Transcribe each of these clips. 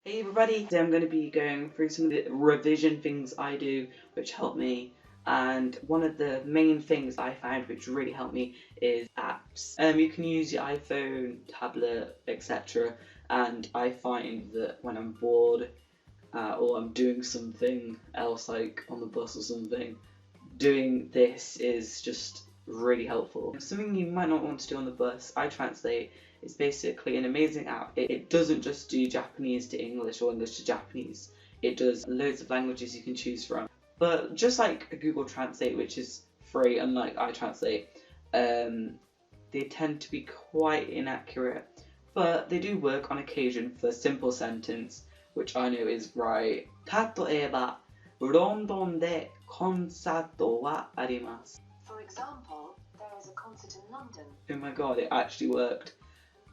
Hey everybody, today I'm going to be going through some of the revision things I do which help me, and one of the main things I found which really helped me is apps. You can use your iPhone, tablet, etc. and I find that when I'm bored or I'm doing something else like on the bus or something, doing this is just really helpful. Something you might not want to do on the bus, Itranslate is basically an amazing app. It doesn't just do Japanese to English or English to Japanese. It does loads of languages you can choose from. But just like Google Translate, which is free, unlike Itranslate, they tend to be quite inaccurate. But they do work on occasion for a simple sentence, which I know is right. 例えば、ロンドンでコンサートはあります。For example, there is a concert in London. Oh my god, it actually worked.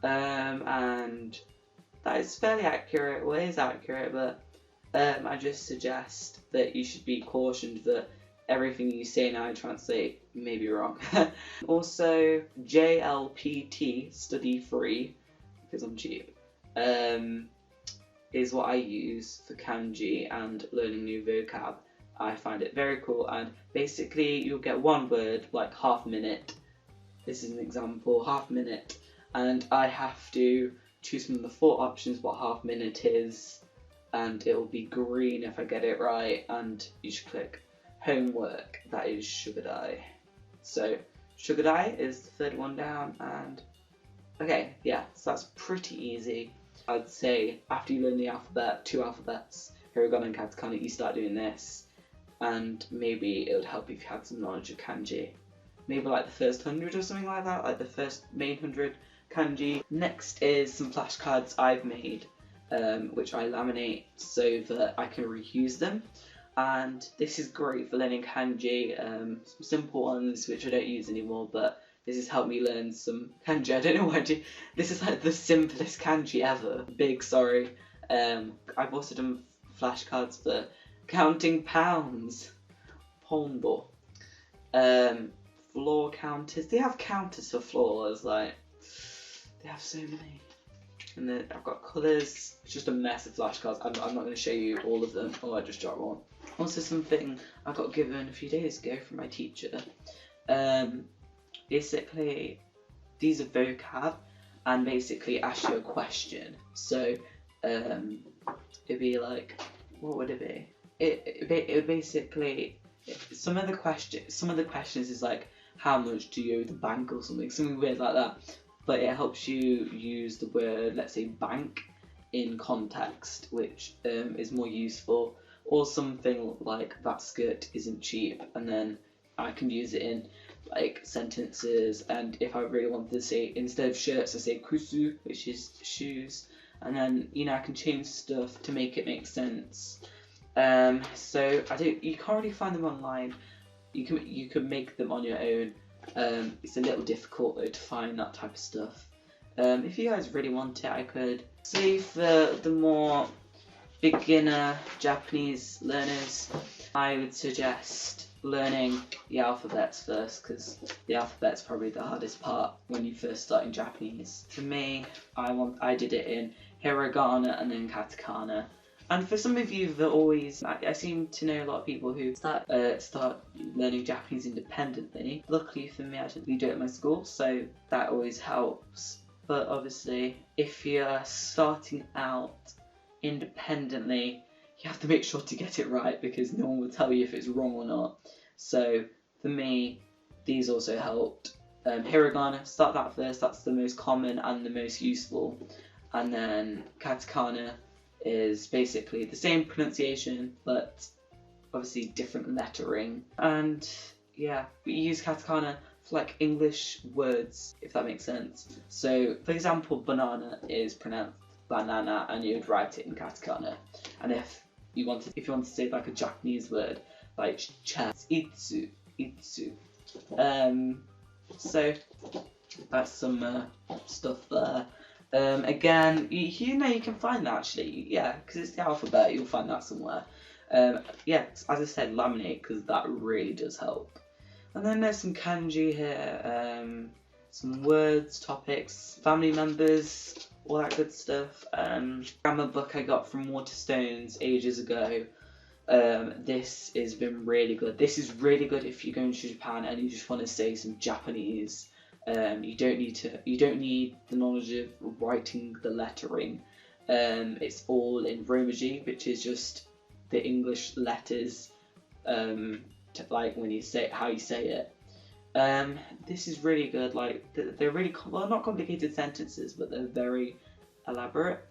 And that is fairly accurate, well it is accurate, but I just suggest that you should be cautioned that everything you say in Itranslate may be wrong. Also, JLPT, study free, because I'm cheap, is what I use for kanji and learning new vocab. I find it very cool, and basically you'll get one word, like half a minute. This is an example, half a minute. And I have to choose from the 4 options what half minute is, and it will be green if I get it right, and you should click homework, that is shukudai. So shukudai is the 3rd one down, and okay, yeah, so that's pretty easy. I'd say after you learn the alphabet, 2 alphabets, hiragana and katakana, you start doing this, and maybe it would help if you had some knowledge of kanji. Maybe like the first 100 or something like that, like the first main 100 kanji. Next is some flashcards I've made, which I laminate so that I can reuse them. And this is great for learning kanji, some simple ones which I don't use anymore, but this has helped me learn some kanji. I don't know why this is like the simplest kanji ever. Big sorry. I've also done flashcards for counting pounds. Pondo. Floor counters. They have counters for floors, like they have so many. And then I've got colours. It's just a mess of flashcards. I'm not going to show you all of them. Oh, I just dropped one. Also something I got given a few days ago from my teacher. Basically, these are vocab, and basically ask you a question. So it'd be like, what would it be? It would basically, some of the questions is like, how much do you owe the bank or something weird like that. But it helps you use the word, let's say bank, in context, which is more useful. Or something like, that skirt isn't cheap, and then I can use it in like sentences. And if I really wanted to say, instead of shirts, I say kusu, which is shoes. And then, you know, I can change stuff to make it make sense. So you can't really find them online. You can make them on your own. It's a little difficult though to find that type of stuff. If you guys really want it, I could say for the more beginner Japanese learners, I would suggest learning the alphabets first, because the alphabet's probably the hardest part when you first start in Japanese. For me, I did it in hiragana and then katakana. And for some of you that always, I seem to know a lot of people who start learning Japanese independently. Luckily for me, I didn't do it at my school, so that always helps. But obviously, if you're starting out independently, you have to make sure to get it right, because no one will tell you if it's wrong or not. So for me, these also helped. Hiragana, start that first, that's the most common and the most useful. And then katakana is basically the same pronunciation, but obviously different lettering. And yeah, we use katakana for like English words, if that makes sense. So for example, banana is pronounced banana, and you'd write it in katakana. And if you wanted to say like a Japanese word, like cha, itsu. So that's some stuff there. Again, you know you can find that actually, yeah, because it's the alphabet, you'll find that somewhere. Yeah, as I said, laminate, because that really does help. And then there's some kanji here, some words, topics, family members, all that good stuff. Grammar book I got from Waterstones ages ago. This has been really good. This is really good if you're going to Japan and you just want to say some Japanese. You don't need the knowledge of writing the lettering. It's all in Romaji, which is just the English letters, like when you say how you say it. This is really good. Like they're really not complicated sentences, but they're very elaborate.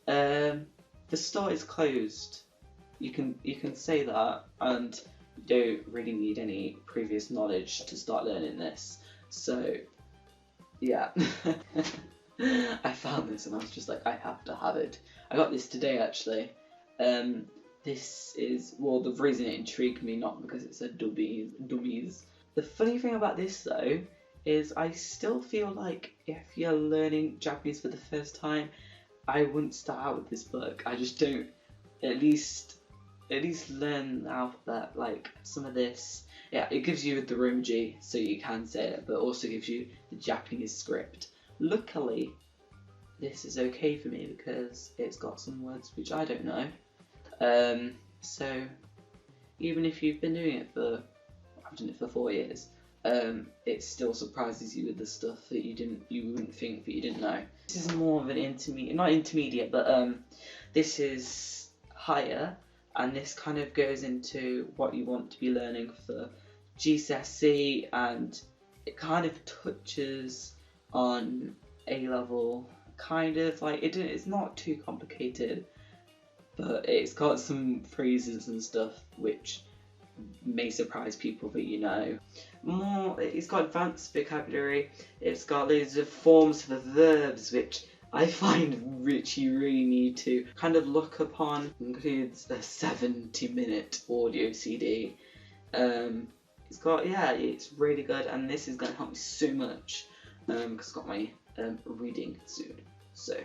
The store is closed. You can say that, and you don't really need any previous knowledge to start learning this. So yeah. I found this and I was just like, I have to have it. I got this today actually. This is, well, the reason it intrigued me, not because it said dummies. The funny thing about this though is I still feel like if you're learning Japanese for the first time, I wouldn't start out with this book. I just don't at least learn the alphabet, like some of this. Yeah, it gives you the Romaji so you can say it, but also gives you the Japanese script. Luckily, this is okay for me because it's got some words which I don't know. So even if you've been doing it for, I've done it for 4 years, it still surprises you with the stuff that you wouldn't think that you didn't know. This is more of an intermediate, not intermediate, but this is higher, and this kind of goes into what you want to be learning for GCSE, and it kind of touches on A-level, kind of like it's not too complicated, but it's got some phrases and stuff which may surprise people that you know. It's got advanced vocabulary, it's got loads of forms for verbs which I find which you really need to kind of look upon. Includes a 70-minute audio CD. It's got, yeah, it's really good, and this is going to help me so much because I've got my reading soon. So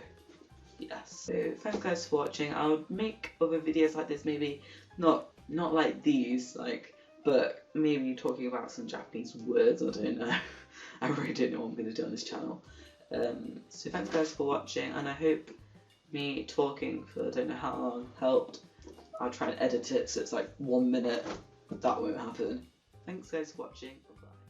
yes. So thanks guys for watching. I'll make other videos like this, maybe not like these, like, but maybe talking about some Japanese words. I don't know. I really don't know what I'm going to do on this channel. So thanks guys for watching, and I hope me talking for I don't know how long helped. I'll try and edit it so it's like 1 minute, but that won't happen. Thanks guys for watching.